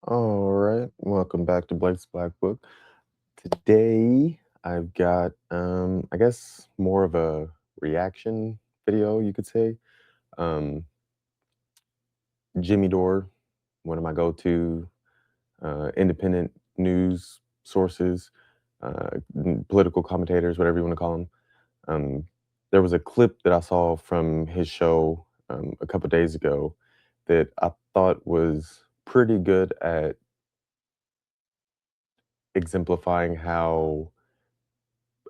All right, welcome back to Blake's Black Book. Today I've got I guess more of a reaction video, you could say. Um Jimmy Dore, one of my go-to independent news sources, political commentators, whatever you want to call them. There was a clip that I saw from his show a couple days ago that I thought was pretty good at exemplifying how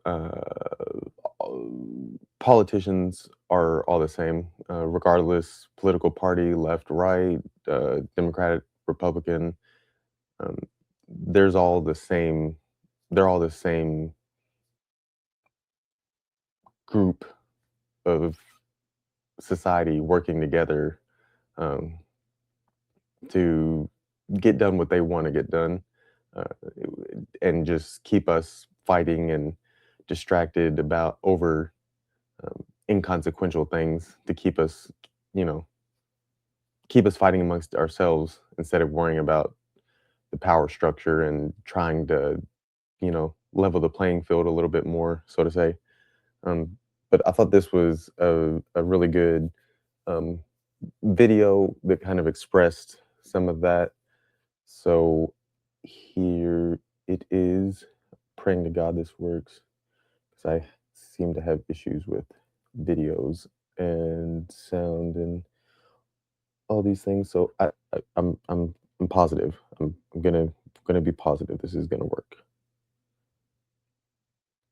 uh, politicians are all the same, regardless political party, left, right, Democratic, Republican. Um, there's all the same. They're all the same group of society working together um, to get done what they want to get done, uh, and just keep us fighting and distracted about over inconsequential things to you know, keep us fighting amongst ourselves instead of worrying about the power structure and trying to, level the playing field a little bit more, so to say. Um, but I thought this was a really good um, video that kind of expressed some of that. So here it is. Praying to God this works, because I seem to have issues with videos and sound and all these things. So I'm positive. I'm gonna be positive this is gonna work.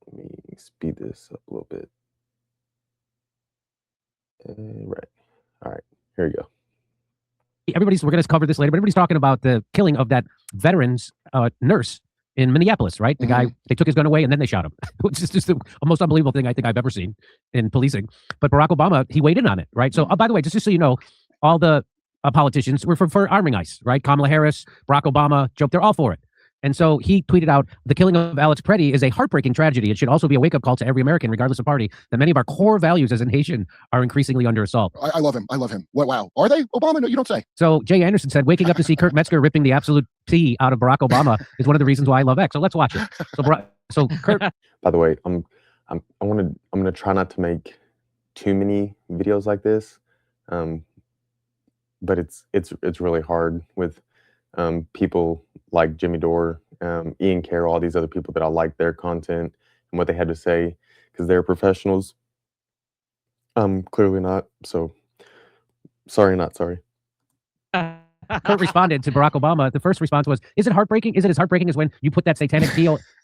Let me speed this up a little bit. Right. All right. Here we go. We're going to cover this later, but everybody's talking about the killing of that veterans nurse in Minneapolis, right? The guy, they took his gun away and then they shot him, which is just the most unbelievable thing I think I've ever seen in policing. But Barack Obama, he weighed in on it, right? So, by the way, just so you know, all the politicians were for arming ICE, right? Kamala Harris, Barack Obama, Joe, they're all for it. And so he tweeted out, the killing of Alex Preddy is a heartbreaking tragedy. It should also be a wake-up call to every American, regardless of party, that many of our core values as a nation are increasingly under assault. I love him. I love him. What, wow. Are they? Obama? No, you don't say. So Jay Anderson said, waking up to see Kurt Metzger ripping the absolute tea out of Barack Obama is one of the reasons why I love X. So let's watch it. So Kurt. By the way, I'm gonna try not to make too many videos like this, but it's really hard with people like Jimmy Dore, Ian Carroll, all these other people that I like their content and what they had to say, because they're professionals. Clearly not. So sorry, not sorry. Kurt responded to Barack Obama. The first response was, is it heartbreaking? Is it as heartbreaking as when you put that satanic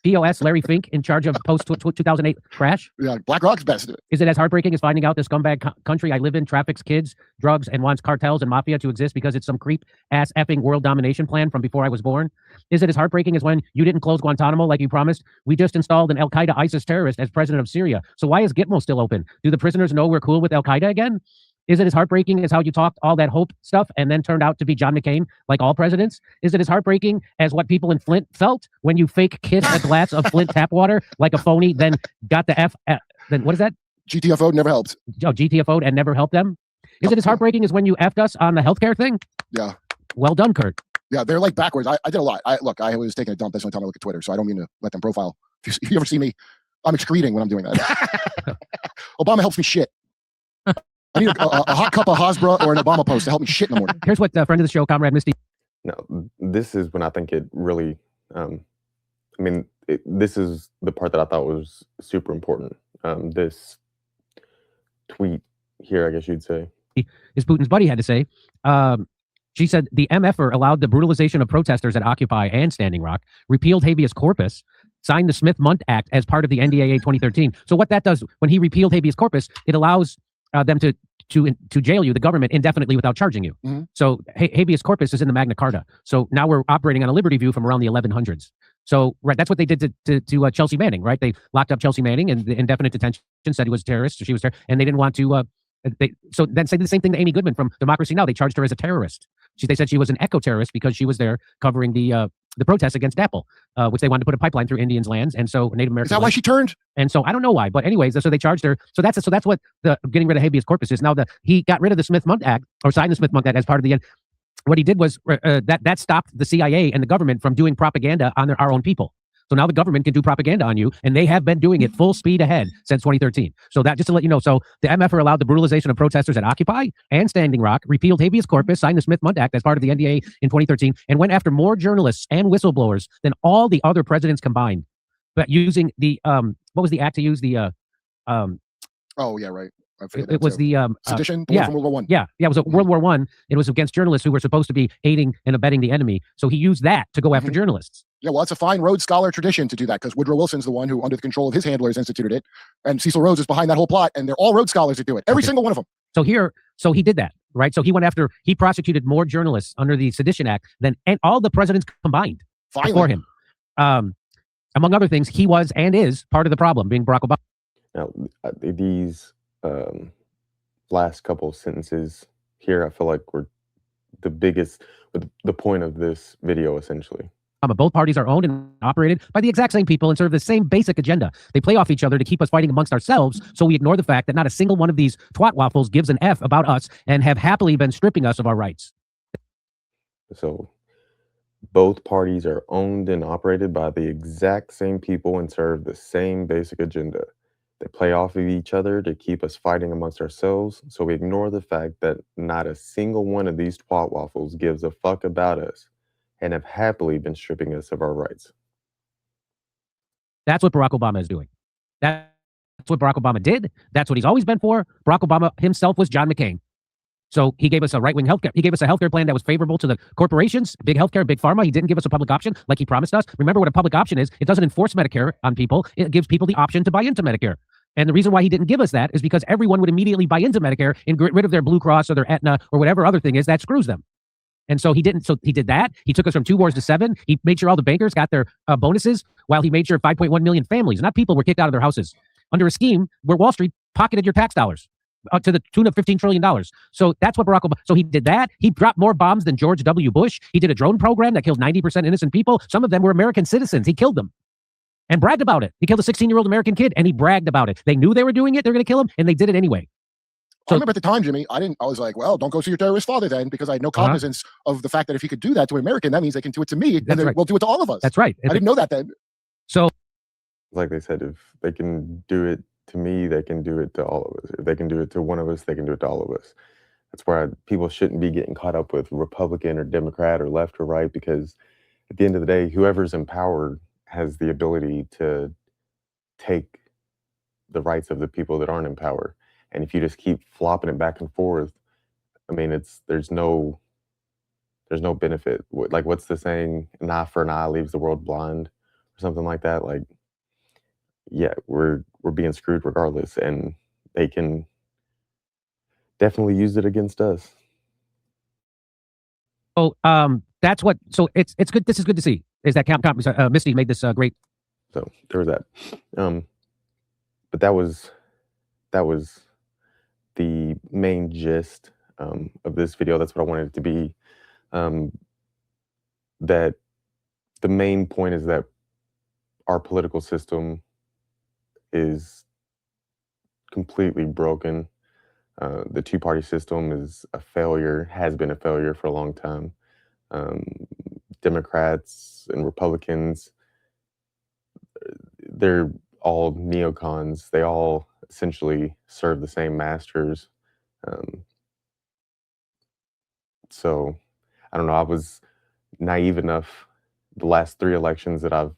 POS Larry Fink in charge of post-2008 crash? Yeah, BlackRock's best. Is it as heartbreaking as finding out this scumbag country I live in traffics kids, drugs, and wants cartels and mafia to exist because it's some creep-ass effing world domination plan from before I was born? Is it as heartbreaking as when you didn't close Guantanamo like you promised? We just installed an Al-Qaeda ISIS terrorist as president of Syria. So why is Gitmo still open? Do the prisoners know we're cool with Al-Qaeda again? Is it as heartbreaking as how you talked all that hope stuff and then turned out to be John McCain, like all presidents? Is it as heartbreaking as what people in Flint felt when you fake kissed a glass of Flint tap water like a phony, then got the then what is that? GTFO never helped. Oh, GTFO'd and never helped them? Is it as heartbreaking as when you effed us on the healthcare thing? Yeah. Well done, Kurt. Yeah, they're like backwards. I did a lot. Look, I was taking a dump. That's the only time I look at Twitter, so I don't mean to let them profile. If you ever see me, I'm excreting when I'm doing that. Obama helps me shit. I need a hot cup of Hasbro or an Obama post to help me shit in the morning. Here's what friend of the show, Comrade Misty. No, this is when I think it really, this is the part that I thought was super important. This tweet here, I guess you'd say. Is Putin's buddy had to say. She said the MFer allowed the brutalization of protesters at Occupy and Standing Rock, repealed habeas corpus, signed the Smith-Mundt Act as part of the NDAA 2013. So what that does, when he repealed habeas corpus, it allows them to jail you, the government, indefinitely without charging you. So habeas corpus is in the Magna Carta. So now we're operating on a liberty view from around the 1100s. So right, that's what they did to Chelsea Manning, right? They locked up Chelsea Manning and the indefinite detention, said he was a terrorist or she was terrorist, and they didn't want to. So then say the same thing to Amy Goodman from Democracy Now! They charged her as a terrorist. They said she was an eco-terrorist because she was there covering the protests against Apple, which they wanted to put a pipeline through Indians' lands, and so Native Americans. Is that why she turned? And so I don't know why, but anyways, so they charged her. So that's what the getting rid of habeas corpus is. Now he got rid of the Smith-Mundt Act, or signed the Smith-Mundt Act as part of the what he did was that stopped the CIA and the government from doing propaganda on our own people. So now the government can do propaganda on you, and they have been doing it full speed ahead since 2013. So that, just to let you know, so the MF allowed the brutalization of protesters at Occupy and Standing Rock, repealed habeas corpus, signed the Smith-Mundt Act as part of the NDAA in 2013, and went after more journalists and whistleblowers than all the other presidents combined. But using the what was the act to use? The Oh yeah, right. I forget it was too. the Sedition, the yeah. one from World War One. Yeah, it was World War One. It was against journalists who were supposed to be aiding and abetting the enemy. So he used that to go after journalists. Yeah, well, it's a fine Rhodes Scholar tradition to do that, because Woodrow Wilson's the one who, under the control of his handlers, instituted it, and Cecil Rhodes is behind that whole plot, and they're all Rhodes Scholars that do it. Every single one of them. So he did that, right? So he prosecuted more journalists under the Sedition Act than all the presidents combined before him. Among other things, he was and is part of the problem, being Barack Obama. Now, these last couple of sentences here, I feel like were the biggest, the point of this video, essentially. Both parties are owned and operated by the exact same people and serve the same basic agenda. They play off each other to keep us fighting amongst ourselves, so we ignore the fact that not a single one of these twat waffles gives an F about us and have happily been stripping us of our rights. So both parties are owned and operated by the exact same people and serve the same basic agenda. They play off of each other to keep us fighting amongst ourselves, so we ignore the fact that not a single one of these twat waffles gives a fuck about us and have happily been stripping us of our rights. That's what Barack Obama is doing. That's what Barack Obama did. That's what he's always been for. Barack Obama himself was John McCain. So he gave us a right-wing healthcare. He gave us a healthcare plan that was favorable to the corporations, big healthcare, big pharma. He didn't give us a public option like he promised us. Remember what a public option is? It doesn't enforce Medicare on people. It gives people the option to buy into Medicare. And the reason why he didn't give us that is because everyone would immediately buy into Medicare and get rid of their Blue Cross or their Aetna or whatever other thing is that screws them. And so he didn't. So he did that. He took us from 2 wars to 7. He made sure all the bankers got their bonuses, while he made sure 5.1 million families, not people, were kicked out of their houses under a scheme where Wall Street pocketed your tax dollars to the tune of $15 trillion. So that's what Barack Obama. So he did that. He dropped more bombs than George W. Bush. He did a drone program that killed 90% innocent people. Some of them were American citizens. He killed them and bragged about it. He killed a 16-year-old American kid and he bragged about it. They knew they were doing it. They're going to kill him, and they did it anyway. So, I remember at the time, Jimmy, I was like, well, don't go see your terrorist father then, because I had no cognizance of the fact that if he could do that to an American, that means they can do it to me, and then we'll do it to all of us. That's right. I didn't know that then. So, like they said, if they can do it to me, they can do it to all of us. If they can do it to one of us, they can do it to all of us. That's why people shouldn't be getting caught up with Republican or Democrat or left or right, because at the end of the day, whoever's in power has the ability to take the rights of the people that aren't in power. And if you just keep flopping it back and forth, I mean, there's no benefit. Like, what's the saying? An eye for an eye leaves the world blind, or something like that. Like, yeah, we're being screwed regardless, and they can definitely use it against us. Oh, that's what. So it's good. This is good to see. Is that Misty made this great. So there was that. But that was the main gist of this video. That's what I wanted it to be. That the main point is that our political system is completely broken. The two-party system is a failure, has been a failure for a long time. Democrats and Republicans, they're all neocons. They all essentially serve the same masters. So I don't know, I was naive enough the last 3 elections that I've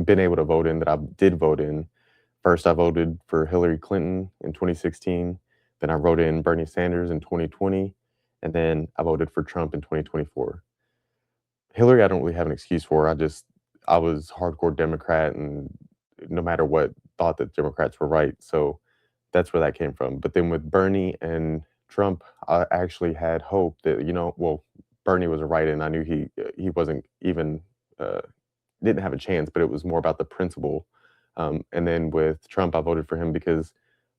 been able to vote in, that I did vote in. First, I voted for Hillary Clinton in 2016. Then I voted in Bernie Sanders in 2020. And then I voted for Trump in 2024. Hillary, I don't really have an excuse for. I was hardcore Democrat, and no matter what, thought that Democrats were right. So that's where that came from. But then with Bernie and Trump, I actually had hope that, well, Bernie was a write-in. I knew he wasn't even, didn't have a chance, but it was more about the principle. And then with Trump, I voted for him because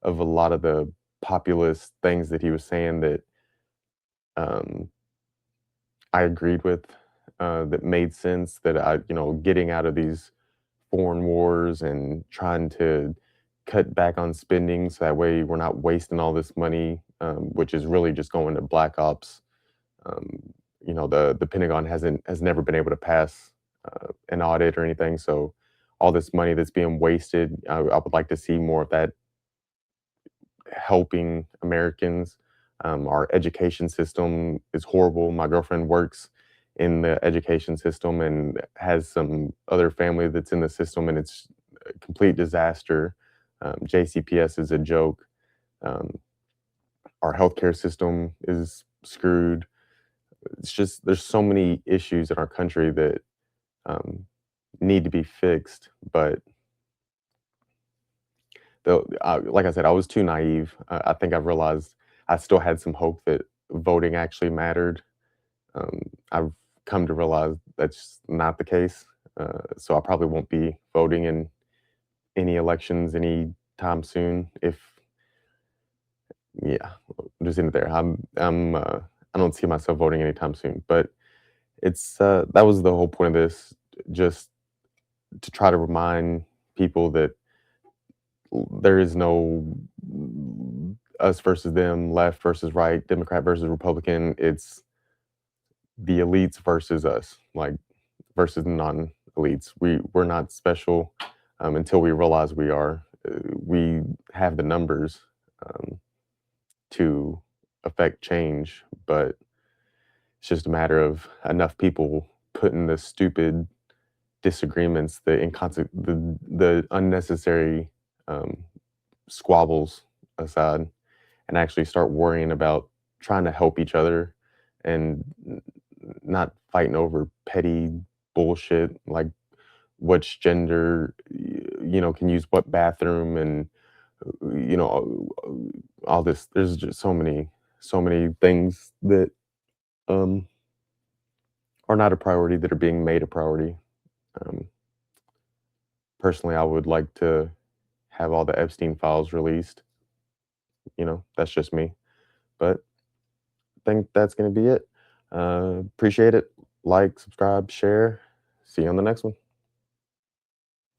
of a lot of the populist things that he was saying that I agreed with, that made sense, that getting out of these foreign wars and trying to cut back on spending so that way we're not wasting all this money, which is really just going to black ops You know, the Pentagon has never been able to pass an audit or anything. So all this money that's being wasted, I would like to see more of that helping Americans. Our education system is horrible. My girlfriend works in the education system and has some other family that's in the system, and it's a complete disaster. JCPS is a joke. Our healthcare system is screwed. It's just there's so many issues in our country that um, need to be fixed, but like I said, I was too naive. I think I've realized I still had some hope that voting actually mattered. I've come to realize that's not the case. So I probably won't be voting in any elections anytime soon. If yeah, just end it there. I don't see myself voting anytime soon. But it's that was the whole point of this, just to try to remind people that there is no us versus them, left versus right, Democrat versus Republican. It's the elites versus us, like versus non-elites. We're not special until we realize we are. We have the numbers to affect change, but it's just a matter of enough people putting the stupid disagreements, the unnecessary squabbles aside, and actually start worrying about trying to help each other and not fighting over petty bullshit like which gender can use what bathroom and all this. There's just so many things that um are not a priority that are being made a priority. um Personally, I would like to have all the Epstein files released. That's just me. But I think that's going to be it. Appreciate it. Like, subscribe, share. See you on the next one.